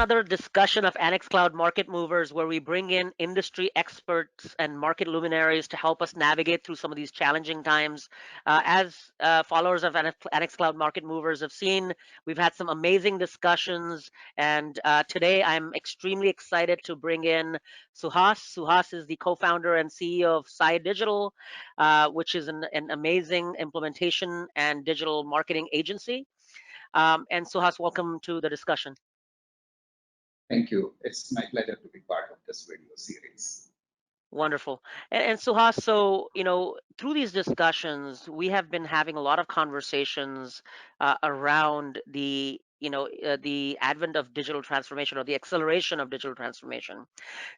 another discussion of Annex Cloud Market Movers, where we bring in industry experts and market luminaries to help us navigate through some of these challenging times. As followers of Annex Cloud Market Movers have seen, we've had some amazing discussions, and today I'm extremely excited to bring in Suhas. Suhas is the co-founder and CEO of SAI Digital, which is an amazing implementation and digital marketing agency. And Suhas, welcome to the discussion. Thank you. It's my pleasure to be part of this video series. Wonderful. And Suhas, so, through these discussions, we have been having a lot of conversations around the advent of digital transformation or the acceleration of digital transformation.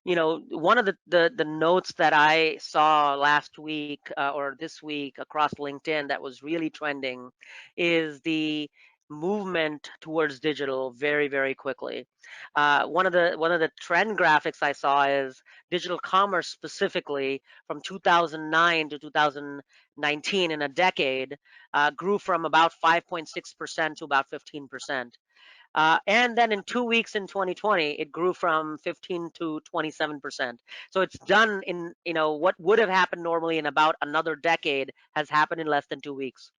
One of the notes that I saw last week or this week across LinkedIn that was really trending is the movement towards digital very, very quickly. One of the trend graphics I saw is digital commerce specifically from 2009 to 2019, in a decade, grew from about 5.6% to about 15%. And then in 2 weeks in 2020, it grew from 15 to 27%. So it's done in, what would have happened normally in about another decade has happened in less than 2 weeks.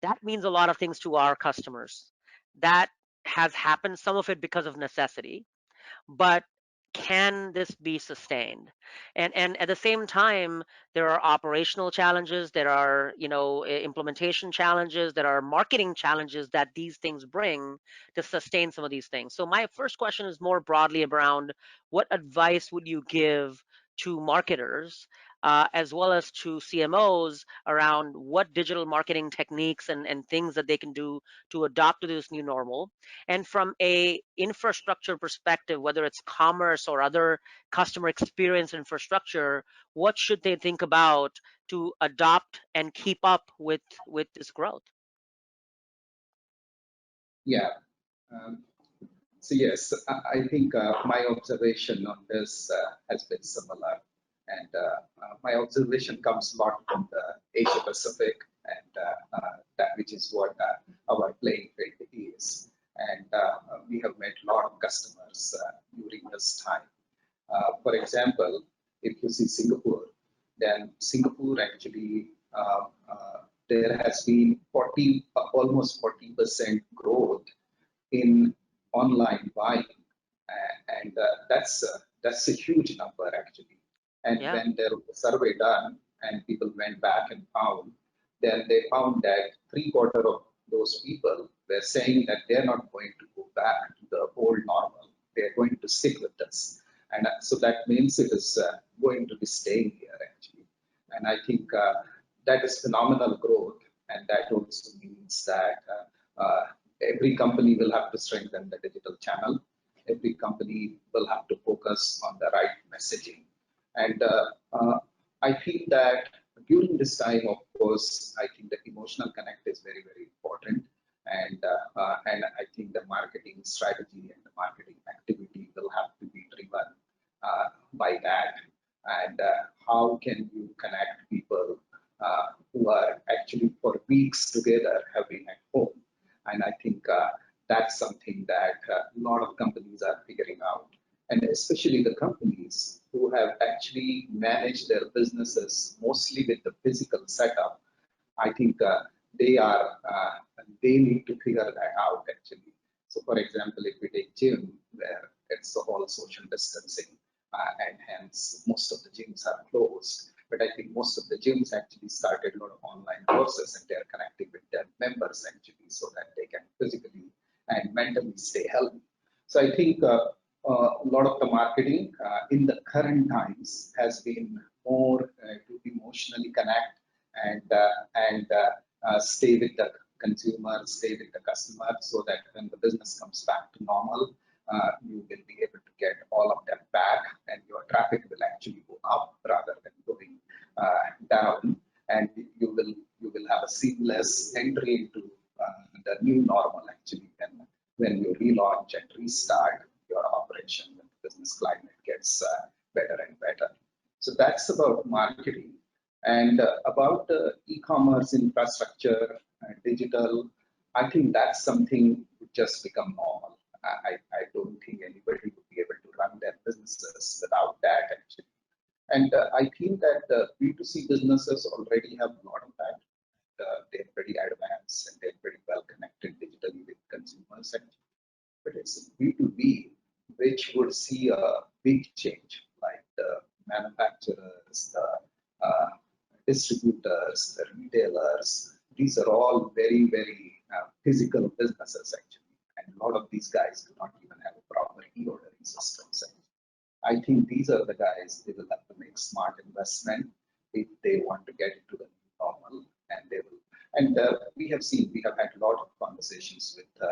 That means a lot of things to our customers. That has happened, some of it because of necessity, but can this be sustained? And at the same time, there are operational challenges, there are implementation challenges, there are marketing challenges that these things bring to sustain some of these things. So my first question is more broadly around what advice would you give to marketers as well as to CMOs around what digital marketing techniques and things that they can do to adopt to this new normal? And from a infrastructure perspective, whether it's commerce or other customer experience infrastructure, what should they think about to adopt and keep up with this growth? Yeah. So yes, I think my observation on this has been similar, and my observation comes a lot from the Asia Pacific, and that which is what our playing field is. And we have met a lot of customers during this time. For example, if you see Singapore, then Singapore actually there has been almost 40% growth in online buying, and that's a huge number actually. And Yeah. when there was a survey done and people went back and then they found that 3/4 of those people were saying that they're not going to go back to the old normal. They're going to stick with this. And so that means it is going to be staying here actually. And I think that is phenomenal growth. And that also means that every company will have to strengthen the digital channel. Every company will have to focus on the right messaging. And I feel that during this time, of course, I think the emotional connect is very, very important. And I think the marketing strategy and the marketing activity will have to be driven by that. And how can you connect people who are actually for weeks together have been at home? And I think that's something that a lot of companies are figuring out. And especially the companies who have actually managed their businesses mostly with the physical setup, I think they need to figure that out actually. So for example, if we take gym, where it's all social distancing, and hence most of the gyms are closed. But I think most of the gyms actually started a lot of online courses, and they're connecting with their members actually so that they can physically and mentally stay healthy. So I think a lot of the marketing in the current times has been more to emotionally connect and stay with the consumer, stay with the customer, so that when the business comes back to normal, you will be able to get all of them back, and your traffic will actually go up rather than going down, and you will have a seamless entry into the new normal actually. And when you relaunch and restart your operation, when the business climate gets better and better. So that's about marketing. And about the e-commerce infrastructure, digital, I think that's something which just become normal. I don't think anybody would be able to run their businesses without that actually. And I feel that B2C businesses already have a lot of that. They're pretty advanced and they're pretty well connected digitally with consumers. But it's B2B which would see a big change, like the manufacturers, the distributors, the retailers. These are all very, very physical businesses actually. And a lot of these guys do not even have a proper e-ordering systems. I think these are the guys, they will have to make smart investment if they want to get into the new normal, and they will. And we have seen, we have had a lot of conversations with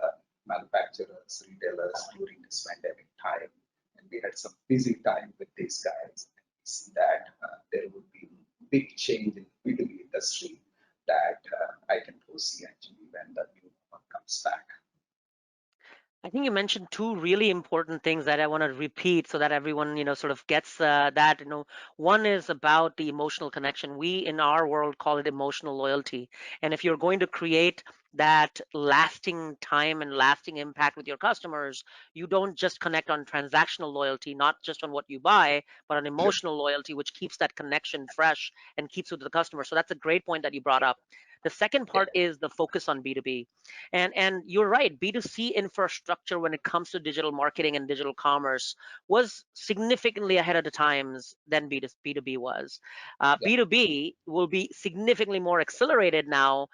manufacturers, retailers during this pandemic time, and we had some busy time with these guys. And we see that there would be big change in the B2B industry that I can foresee actually when the new normal comes back. I think you mentioned two really important things that I want to repeat so that everyone, sort of gets that. One is about the emotional connection. We in our world call it emotional loyalty. And if you're going to create that lasting time and lasting impact with your customers, you don't just connect on transactional loyalty, not just on what you buy, but on emotional loyalty, which keeps that connection fresh and keeps it with the customer. So that's a great point that you brought up. The second Yeah, part is the focus on B2B. And you're right, B2C infrastructure when it comes to digital marketing and digital commerce was significantly ahead of the times than B2B was. yeah, B2B will be significantly more accelerated now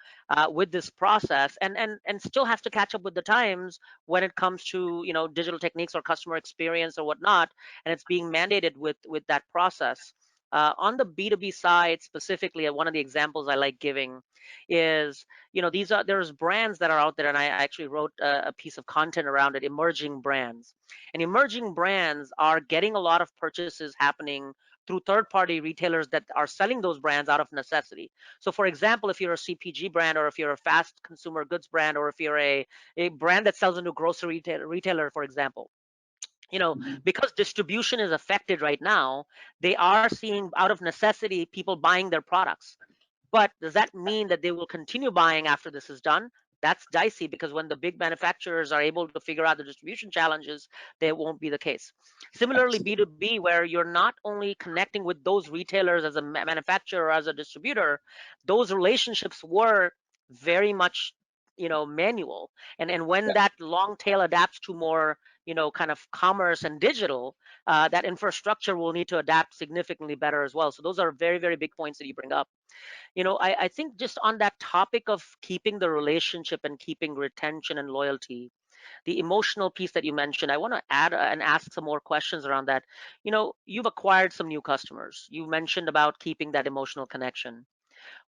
with this process, and still has to catch up with the times when it comes to digital techniques or customer experience or whatnot, and it's being mandated with that process. On the B2B side specifically, one of the examples I like giving is, there's brands that are out there, and I actually wrote a piece of content around it, emerging brands. And emerging brands are getting a lot of purchases happening through third-party retailers that are selling those brands out of necessity. So for example, if you're a CPG brand, or if you're a fast consumer goods brand, or if you're a brand that sells into grocery retailer, for example, mhm, because distribution is affected right now, they are seeing out of necessity people buying their products. But does that mean that they will continue buying after this is done? That's dicey, because when the big manufacturers are able to figure out the distribution challenges, they won't be the case. Similarly, absolutely. B2B, where you're not only connecting with those retailers as a manufacturer or as a distributor, those relationships were very much manual. And when Yeah, that long tail adapts to more kind of commerce and digital, that infrastructure will need to adapt significantly better as well. So those are very, very big points that you bring up. I think just on that topic of keeping the relationship and keeping retention and loyalty, the emotional piece that you mentioned, I want to add and ask some more questions around that. You've acquired some new customers. You mentioned about keeping that emotional connection.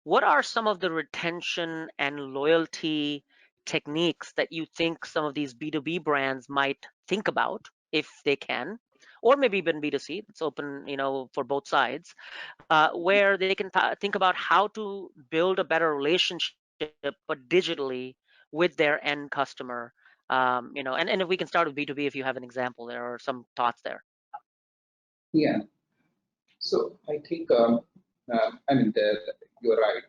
What are some of the retention and loyalty techniques that you think some of these B2B brands might think about if they can? Or maybe even B2C, it's open, for both sides, where they can think about how to build a better relationship, but digitally, with their end customer. And if we can start with B2B, if you have an example there or some thoughts there. yeah. So I think, I mean, you're right.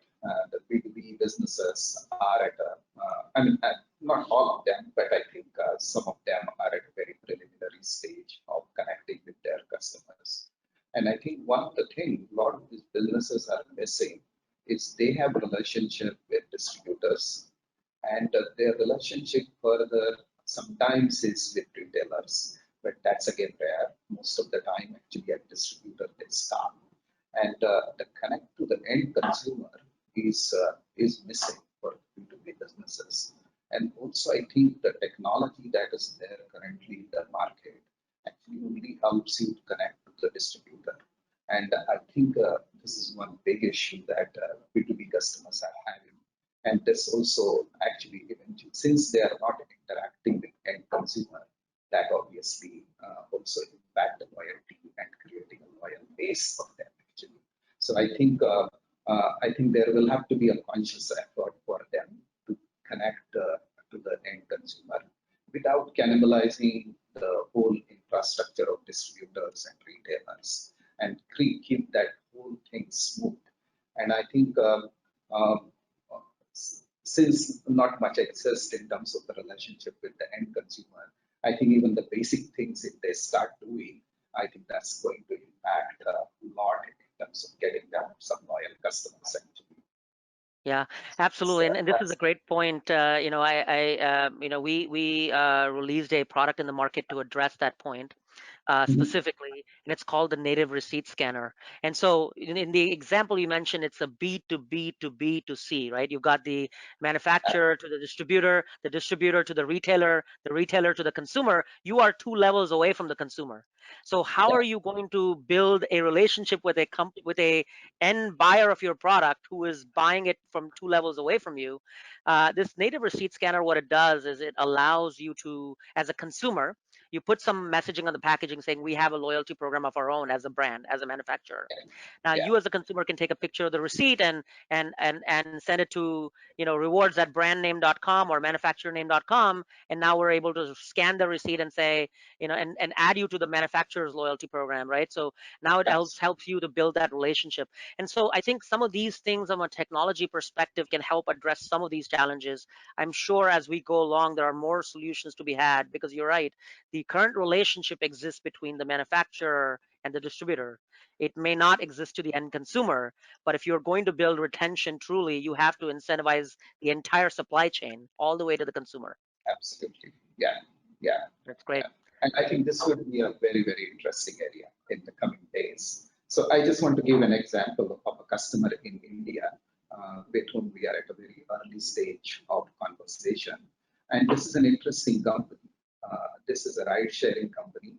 The B2B businesses are at a, not all of them, but I think some of them are at a very preliminary stage of connecting with their customers. And I think one of the things a lot of these businesses are missing is they have relationship with distributors, and their relationship further sometimes is with retailers, but that's again rare. Most of the time, actually, at distributor they start, and the connect to the end consumer is missing for B2B businesses. And also, I think the technology that is there currently in the market actually only helps you to connect to the distributor. And I think this is one big issue that B2B customers are having. And this also actually, eventually, since they are not interacting with end consumer, that obviously also impact the loyalty and creating a loyal base for them actually. So I think there will have to be a conscious effort for them to connect to the end consumer without cannibalizing the whole infrastructure of distributors and retailers, and keep that whole thing smooth. And I think um, since not much exists in terms of the relationship with the end consumer, I think even the basic things, if they start doing, I think that's going to impact a lot in terms of getting them some loyal customers actually. Yeah, absolutely, and this is a That's great point. We released a product in the market to address that point Mhm. specifically, and it's called the native receipt scanner. And so, in the example you mentioned, it's a B2B to B2C, right? You've got the manufacturer to the distributor to the retailer to the consumer. You are two levels away from the consumer. So, how Yeah, are you going to build a relationship with with a end buyer of your product who is buying it from two levels away from you? This native receipt scanner, what it does is it allows you to, as a consumer, you put some messaging on the packaging saying we have a loyalty program of our own as a brand, as a manufacturer. Now yeah, you as a consumer can take a picture of the receipt and send it to, rewards at brandname.com or manufacturername.com, and now we're able to scan the receipt and say, and add you to the manufacturer's loyalty program, right? So now it absolutely, helps you to build that relationship. And so I think some of these things from a technology perspective can help address some of these challenges. I'm sure as we go along there are more solutions to be had, because you're right, the current relationship exists between the manufacturer and the distributor. It may not exist to the end consumer, but if you're going to build retention truly, you have to incentivize the entire supply chain all the way to the consumer. absolutely. Yeah, yeah, That's great. yeah. And I think this would be a very, very interesting area in the coming days. So I just want to give an example of a customer in India with whom we are at a very early stage of conversation. And this is an interesting company. This is a ride-sharing company,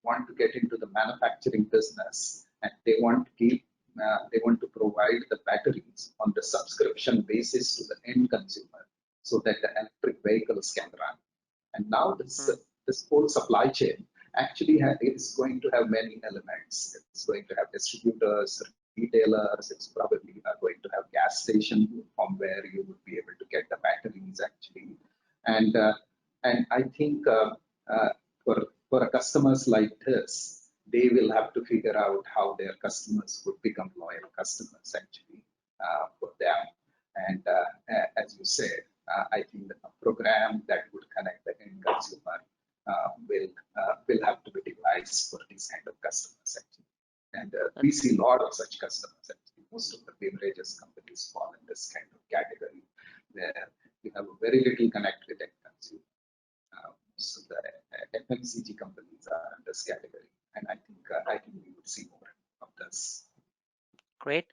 want to get into the manufacturing business, and they want to provide the batteries on the subscription basis to the end consumer, so that the electric vehicles can run. And now Mm, this whole supply chain actually is going to have many elements. It's going to have distributors, retailers. It's probably going to have gas station from where you would be able to get the batteries actually. And I think uh, for customers like this, they will have to figure out how their customers would become loyal customers actually for them. And as you said, I think a program that would connect the end consumer will have to be devised for these kind of customers actually. And we that's see a lot of such customers actually. Most of the beverages companies fall in this kind of category where you have a very little connect with end consumer. So the FMCG companies are in this category, and I think we would see more of this. great.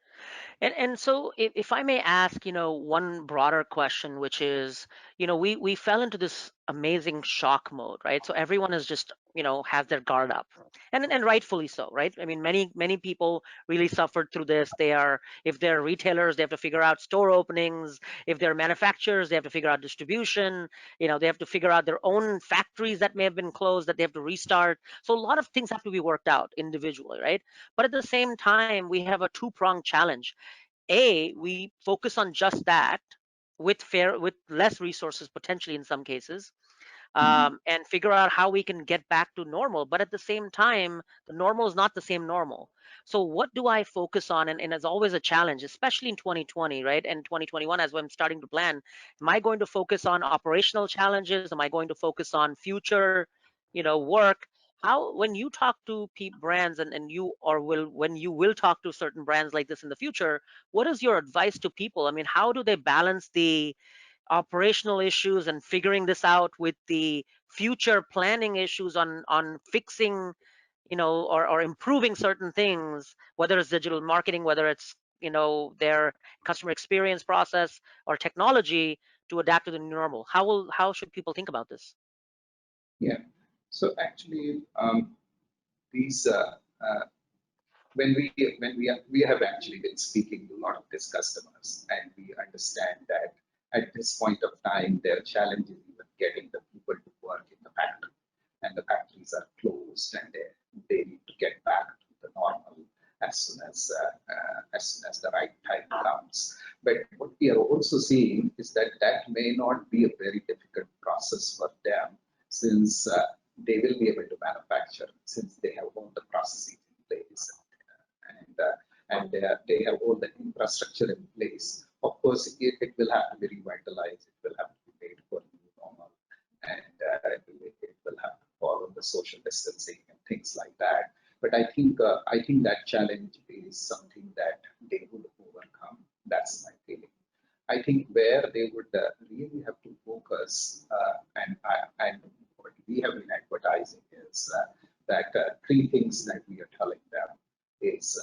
And so if I may ask, one broader question, which is, we fell into this amazing shock mode, right? So everyone is just, has their guard up, and rightfully so, right? I mean, many people really suffered through this. If they're retailers, they have to figure out store openings. If they're manufacturers, they have to figure out distribution. They have to figure out their own factories that may have been closed that they have to restart. So a lot of things have to be worked out individually, right? But at the same time, we have a two-pronged challenge. We focus on just that with less resources potentially in some cases, Mhm. and figure out how we can get back to normal. But at the same time, the normal is not the same normal. So what do I focus on? And it's always a challenge, especially in 2020, right? And 2021, as I'm starting to plan, am I going to focus on operational challenges? Am I going to focus on future, work? How, when you talk to brands and you or will when you will talk to certain brands like this in the future, what is your advice to people? I mean, how do they balance the operational issues and figuring this out with the future planning issues on fixing, or improving certain things, whether it's digital marketing, whether it's, their customer experience process or technology, to adapt to the new normal? How should people think about this? Yeah. So actually, these we have actually been speaking to a lot of these customers, and we understand that at this point of time, their challenge is even getting the people to work in the factory, and the factories are closed, and they need to get back to the normal as soon as the right time comes. But what we are also seeing is that that may not be a very difficult process for them, since they will be able to manufacture, since they have all the processes in place, and they have all the infrastructure in place. Of course, it will have to be revitalized. It will have to be made for new normal, and it will people have to follow the social distancing and things like that. But I think that challenge is something that they would overcome. That's my feeling. I think where they would really have to focus, and what we have been advertising is that three things that we are telling them is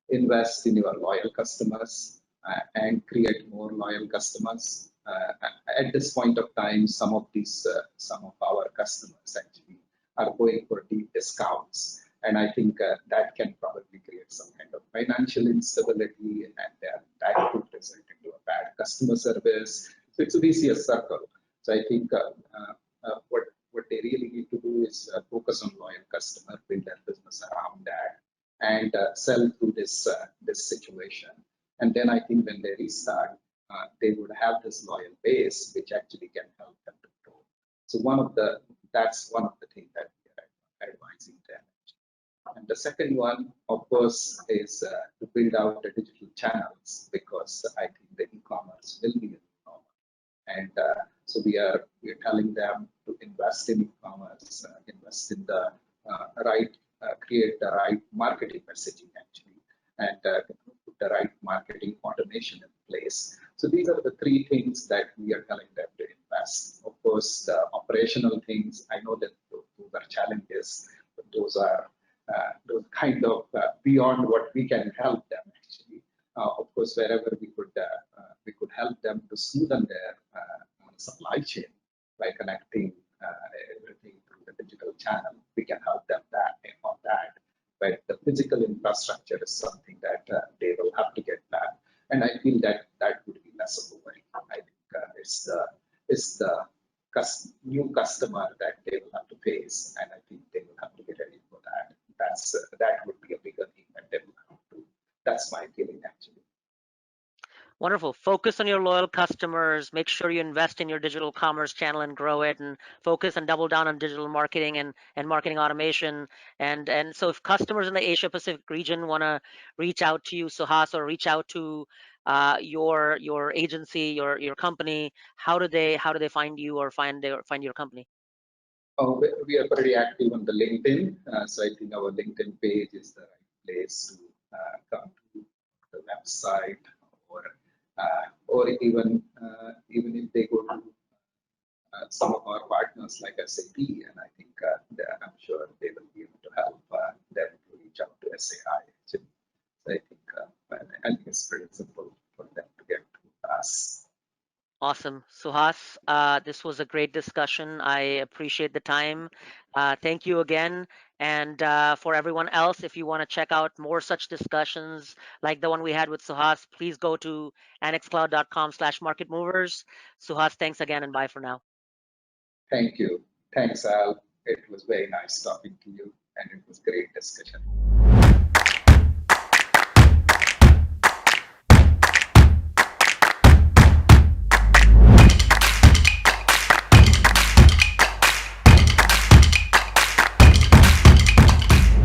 invest in your loyal customers and create more loyal customers. At this point of time, some of our customers actually are going for deep discounts, and I think that can probably create some kind of financial instability, and that could result into a bad customer service. So it's a vicious circle. So I think what they really need to do is focus on loyal customer, build their business around that, and sell through this situation. And then I think when they restart, they would have this loyal base, which actually can help them to grow. So that's one of the things that we are advising them. And the second one, of course, is to build out the digital channels, because I think the e-commerce will be a new normal. And so we are telling them to invest in e-commerce, invest in the create the right marketing messaging actually, and put the right marketing automation in place. So these are the three things that we are telling them to invest. Of course, the operational things, I know that those are challenges, but those kind of beyond what we can help them actually. Of course, wherever we could help them to smoothen their supply chain by connecting everything through the digital channel, we can help them on that. But the physical infrastructure is something that they will have to get back, and I feel that that would be less of a worry. I think it's the new customer that they will have to face, and I think they will have to get ready for that. That would be a bigger thing that they will have to. That's my feeling actually. Wonderful. Focus on your loyal customers. Make sure you invest in your digital commerce channel and grow it, and focus and double down on digital marketing and marketing automation. And so, if customers in the Asia Pacific region want to reach out to you, Suhas, or reach out to your agency, your company, how do they find you or find your company? We are pretty active on the LinkedIn, so I think our LinkedIn page is the right place to come to the website, or even if they go to some of our partners like SAP, and I think I'm sure they will be able to help them to reach out to SAI. So I think it's pretty simple for them to get to us. Awesome. Suhas, this was a great discussion. I appreciate the time. Thank you again. And for everyone else, if you want to check out more such discussions like the one we had with Suhas, please go to annexcloud.com/market movers. Suhas, thanks again, and bye for now. Thank you. Thanks, Al. It was very nice talking to you, and it was great discussion.